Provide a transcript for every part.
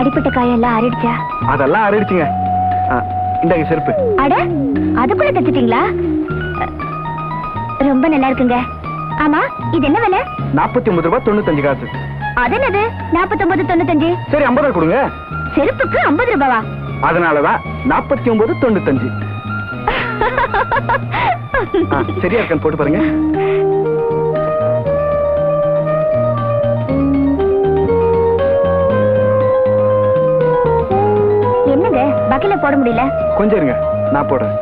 அடிப்பட்ட காயெல்லாம் ஆறிடுச்சா? அதெல்லாம் ஆறிடுச்சுங்க. இந்தாங்க செருப்பு. அட, அதுக்குள்ள தச்சுட்டீங்களா? ரொம்ப நல்லா இருக்குங்க. ஆமா, இது என்ன விலை? 49 ரூபாய் 95 காசு. அது என்னது 49.95? சரி 50 ரூபாய் கொடுங்க. செருப்புக்கு 50 ரூபாவா? அதனாலதான் 49.95. சரியா இருக்கான்னு போட்டு பாருங்க. என்னங்க பக்கில போட முடியல? கொஞ்சம் இருங்க, நான் போடுறேன்.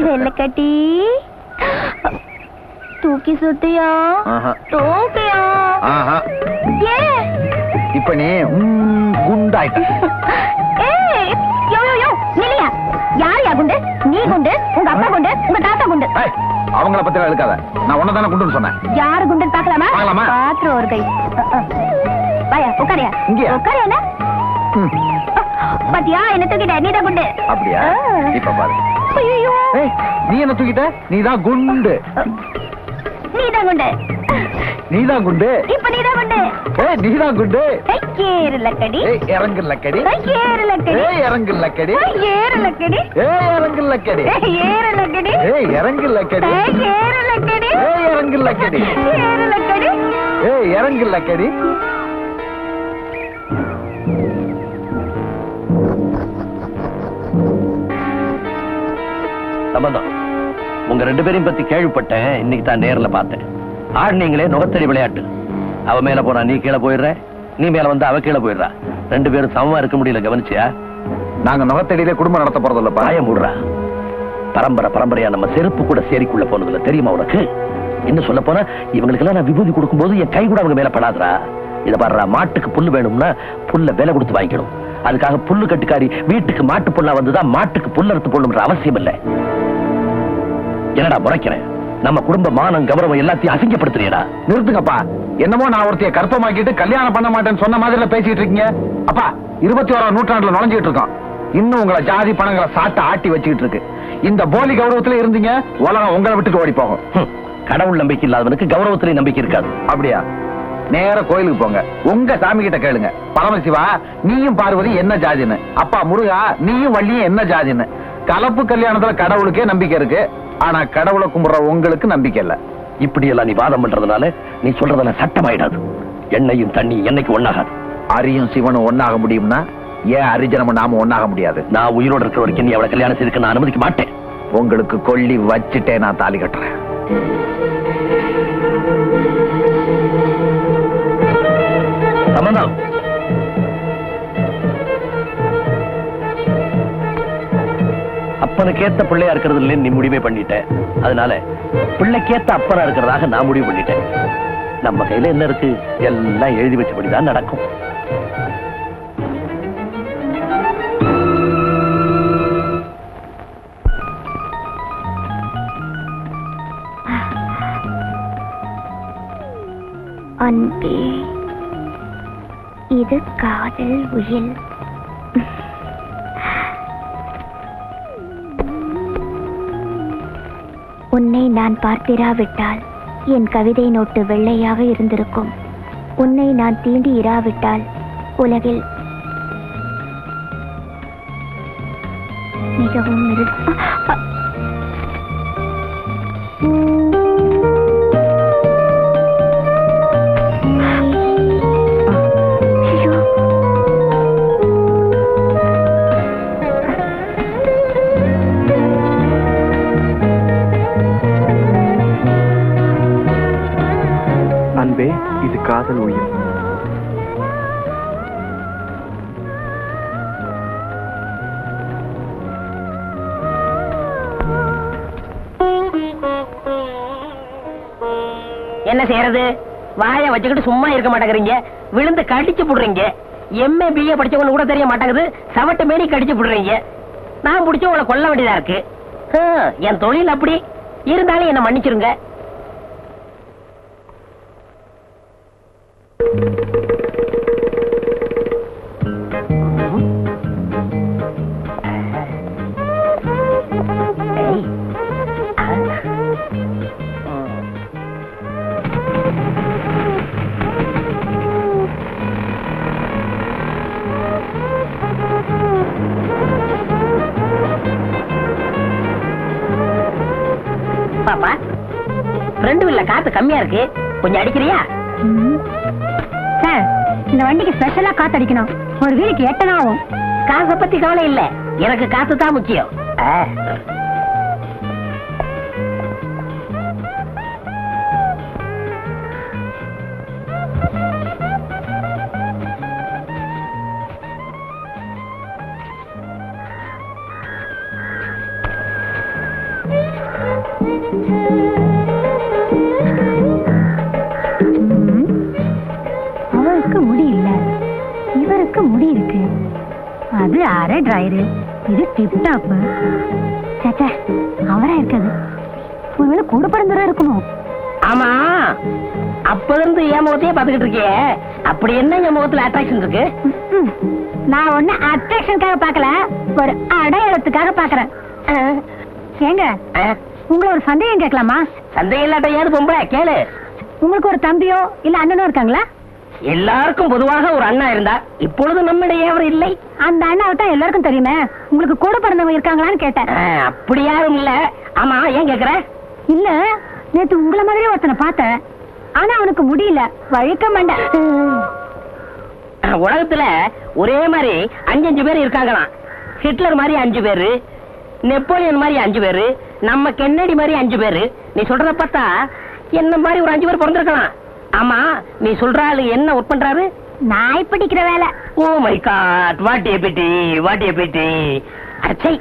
வெள்ளக்கட்டி தூக்கி சுட்டியா? தூக்கியா? இப்ப நீ குண்டாயிட்ட. யார் யா குண்டு? நீ குண்டு, உங்க அப்பா குண்டு, உங்க தாத்தா குண்டு. அவங்கள பத்தி இருக்காத. நான் உன்னதான குண்டுன்னு சொன்னேன். யாரு குண்டு பாக்கலாமா? பாத்துரு ஒரு கை. வாயா உட்காரியா? இங்க உட்காரியா? பாத்தியா என்ன தூக்கிட்ட? நீதான் குண்டு. அப்படியா? இப்ப பாரு. நீ என்ன தூக்கிட்ட? நீதான் குண்டு. நீதான் குண்டு. நீதான் குண்டு. இப்ப நீதான் குண்டு. நீதான் குண்டு. ஏறுலக்கடி. இறங்குலக்கடி. ஏறுலக்கடி. இறங்குலக்கடி. ஏறுலக்கடி. இறங்குலக்கடி. ஏறுலக்கடி. இறங்குலக்கடி. ஏறுலக்கடி. இறங்குலக்கடி. ஏறுலக்கடி. இறங்குலக்கடி. சம்பந்தம், உங்க 2 பேரையும் பத்தி கேள்விப்பட்டேன். இன்னைக்கு தான் நேர்ல பார்த்தேன். ஆடுனீங்களே நுகத்தடி விளையாட்டு. அவ மேல போனா நீ கீழே போயிடுற, நீ மேல வந்து அவ கீழே போயிடுறா. 2 பேரும் சமமா இருக்க முடியல. கவனிச்சியா? நாங்க நுகத்தடியிலே குடும்பம் நடத்த போறது இல்ல. பாய மூடுறா. பரம்பரையா நம்ம செருப்பு கூட சேரிக்குள்ள போனதுல தெரியுமா உனக்கு? இன்னும் சொல்ல போனா இவங்களுக்கு எல்லாம் நான் விபூதி கொடுக்கும் போது என் கை கூட அவங்க மேல படாதுரா. இத பாடுறா, மாட்டுக்கு புல்லு வேணும்னா புல்ல விலை கொடுத்து வாங்கிக்கணும். அதுக்காக புல்லு கட்டுக்காரி வீட்டுக்கு மாட்டு புல்லா வந்துதான் மாட்டுக்கு புல்ல அறுத்து போடணும்ன்ற அவசியம் இல்லை. என்னடா முறைக்கிறேன்? நம்ம குடும்ப மானம் கௌரவம் எல்லாத்தையும் அசிங்கப்படுத்துறியடா. நிறுத்துங்கப்பா. என்னமோ நான் ஒருத்தைய கற்பமாக்கிட்டு கல்யாணம் பண்ண மாட்டேன்னு சொன்ன மாதிரி பேசிட்டு இருக்கீங்க. அப்பா, 21ஆம் நூற்றாண்டுல நுழைஞ்சிட்டு இருக்கோம். இன்னும் உங்களை ஜாதி பணங்களை சாட்ட ஆட்டி வச்சுக்கிட்டு இருக்கு. இந்த போலி கௌரவத்துல இருந்தீங்க, உலகம் உங்களை விட்டுட்டு ஓடி போகும். கடவுள் நம்பிக்கை இல்லாதவனுக்கு கௌரவத்திலே நம்பிக்கை இருக்காது. அப்படியா? நேர கோயிலுக்கு போங்க, உங்க சாமி கிட்ட கேளுங்க. பரமசிவா, நீயும் பார்வதி என்ன ஜாதின்னு. அப்பா முருகா, நீயும் வள்ளியும் என்ன ஜாதின்னு. கலப்பு கல்யாணத்துல கடவுளுக்கே நம்பிக்கை இருக்கு. ஆனா கடவுளை கும்பிடுற உங்களுக்கு நம்பிக்கை இல்ல. இப்படி எல்லாம் நீ வாதம் பண்றதுனால நீ சொல்றதுல சட்டமாயிடாது. எண்ணெயும் தண்ணி என்னைக்கு ஒண்ணாகாது. அரியும் சிவனும் ஒண்ணாக முடியும்னா ஏன் அரிஜனமும் நாம ஒண்ணாக முடியாது? நான் உயிரோடு இருக்கிற வரைக்கும் நீ அவளை கல்யாணம் செய்துக்க நான் அனுமதிக்க மாட்டேன். உங்களுக்கு கொல்லி வச்சுட்டே நான் தாலி கட்டுறேன். சம்பந்தம், அப்பனுக்கேத்த பிள்ளையா இருக்கிறது இல்லைன்னு நீ முடிவே பண்ணிட்ட. அதனால பிள்ளைக்கேத்த அப்பனா இருக்கிறதாக நான் முடிவு பண்ணிட்டேன். நம்ம கையில என்ன இருக்கு? எல்லாம் எழுதி வச்சபடிதான் நடக்கும். அன்பே, இது காதல் உயில். உன்னை நான் பார்த்திராவிட்டால் என் கவிதை நோட்டு வெள்ளையாக இருந்திருக்கும். உன்னை நான் தீண்டி இராவிட்டால் உலகில் மிகவும் காதல் உயிர். என்ன செய்யறது? வாய வச்சுக்கிட்டு சும்மா இருக்க மாட்டேங்கிறீங்க, விழுந்து கடிச்சு புடுறீங்க. எம்ஏ பிஏ படிச்சவங்க கூட தெரிய மாட்டேங்குது, சவட்டு மேனி கடிச்சு புடுறீங்க. நான் பிடிச்ச உங்களை கொல்ல வேண்டியதா இருக்கு. என் தொழில் அப்படி இருந்தாலும் என்ன மன்னிச்சிருங்க. பாப்பா, ஃப்ரெண்டு வீல்ல காத்து கம்மியா இருக்கு, கொஞ்சம் அடிக்கிறியா? சார், இந்த வண்டிக்கு ஸ்பெஷலா காத்து அடிக்கணும். ஒரு வீலுக்கு 8 ஆகும். காசை பத்தி கவலை இல்ல, எனக்கு காத்து தான் முக்கியம். அவருக்கு முடி இல்ல, இவருக்கு முடி இருக்கு. அது அரை டிரைரு, இது டிப் டாப். சேச்சா, அவரா இருக்காது. ஒருவேளை கூட பிறந்தவரா இருக்கணும். ஆமா, அப்ப இருந்து என் முகத்தையே பாத்துக்கிட்டு இருக்கியே, அப்படி என்ன என் முகத்துல அட்ராக்ஷன் இருக்கு? நான் ஒண்ணு அட்ராக்ஷனுக்காக பாக்கல, ஒரு அடையாளத்துக்காக பாக்குறேன். ஏங்க, உங்களை ஒரு சந்தேகம் கேட்கலாமா? சந்தேகம் இல்லாட்ட ஏது பொம்பளை கேளு. உங்களுக்கு ஒரு தம்பியோ இல்ல அண்ணனோ இருக்காங்களா? எல்லாருக்கும் பொதுவாக ஒரு அண்ணா இருந்தா, இப்பொழுது நம்மிடையே அவர் இல்லை. அந்த அண்ணாவை தான் எல்லாருக்கும் தெரியுமே. உங்களுக்கு கூட பிறந்தவங்க இருக்காங்களான்னு கேட்டேன். அப்படி யாரும் இல்ல. ஆமா, ஏன் கேக்குற? இல்ல, நேத்து உங்களை மாதிரி ஒருத்தனை பார்த்தேன். ஆனா அவனுக்கு முடியல, வழிக்க மாட்டேன். உலகத்துல ஒரே மாதிரி 5 பேர் இருக்காங்களாம். ஹிட்லர் மாதிரி 5 பேரு, நெப்போலியன் மாதிரி 5 பேரு, நம்ம கென்னடி மாதிரி 5 பேரு. நீ சொல்றத பார்த்தா என்ன மாதிரி ஒரு 5 பேர் பிறந்திருக்கலாம். ஆமா, நீ சொல்ற ஆளு என்ன ஒர்க் பண்றாரு? நாய் பிடிக்கிற வேலை. Oh my God, what a pity, what a pity. அச்சை,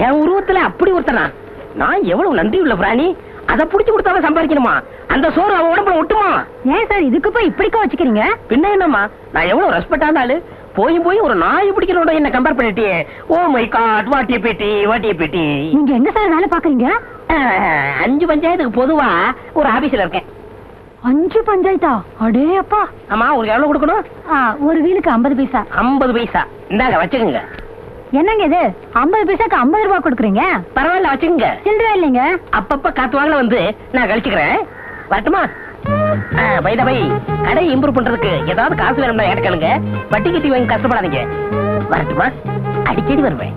என் உருவத்துல அப்படி ஒருத்தனா? நான் எவ்வளவு நன்றி உள்ள பிராணி. அதை புடிச்சு கொடுத்தாலும் சம்பாதிக்கணுமா? அந்த சோறு அவன் உடம்புல ஒட்டுமா? ஏன் சார் இதுக்கு போய் இப்படிக்கா வச்சுக்கிறீங்க? பின்ன என்னம்மா, நான் எவ்வளவு ரெஸ்பெக்ட் ஆனாலும் போய் ஒரு நாய் பிடிக்கிறோட என்ன கம்பேர் பண்ணிட்டியே. Oh my God, what a pity, what a pity. நீங்க எங்க சார் வேலை பாக்குறீங்க? 5 பஞ்சாயத்துக்கு பொதுவா ஒரு ஆபீஸ்ல இருக்கேன். 5 பஞ்சாயத்தா? அடே அப்பா. ஆமா, உங்களுக்கு எவ்வளவு கொடுக்கணும்? ஒரு வீலுக்கு 50 பைசா. 50 பைசா இந்தாங்க, வச்சுக்கோங்க. என்னங்க இது, 50 பைசாக்கு 50 ரூபாய் கொடுக்குறீங்க? பரவாயில்ல, வச்சுக்கோங்க. சில்லறை இல்லைங்க. அப்பப்ப காத்து வாங்கல வந்து நான் கழிச்சுக்கிறேன். வரட்டுமா? பை கடை இம்ப்ரூவ் பண்றதுக்கு ஏதாவது காசு வேணும்னா என்கிட்ட கேளுங்க. வட்டி கட்டி வாங்கி கஷ்டப்படாதீங்க. வரட்டுமா? அடிக்கடி வருவேன்.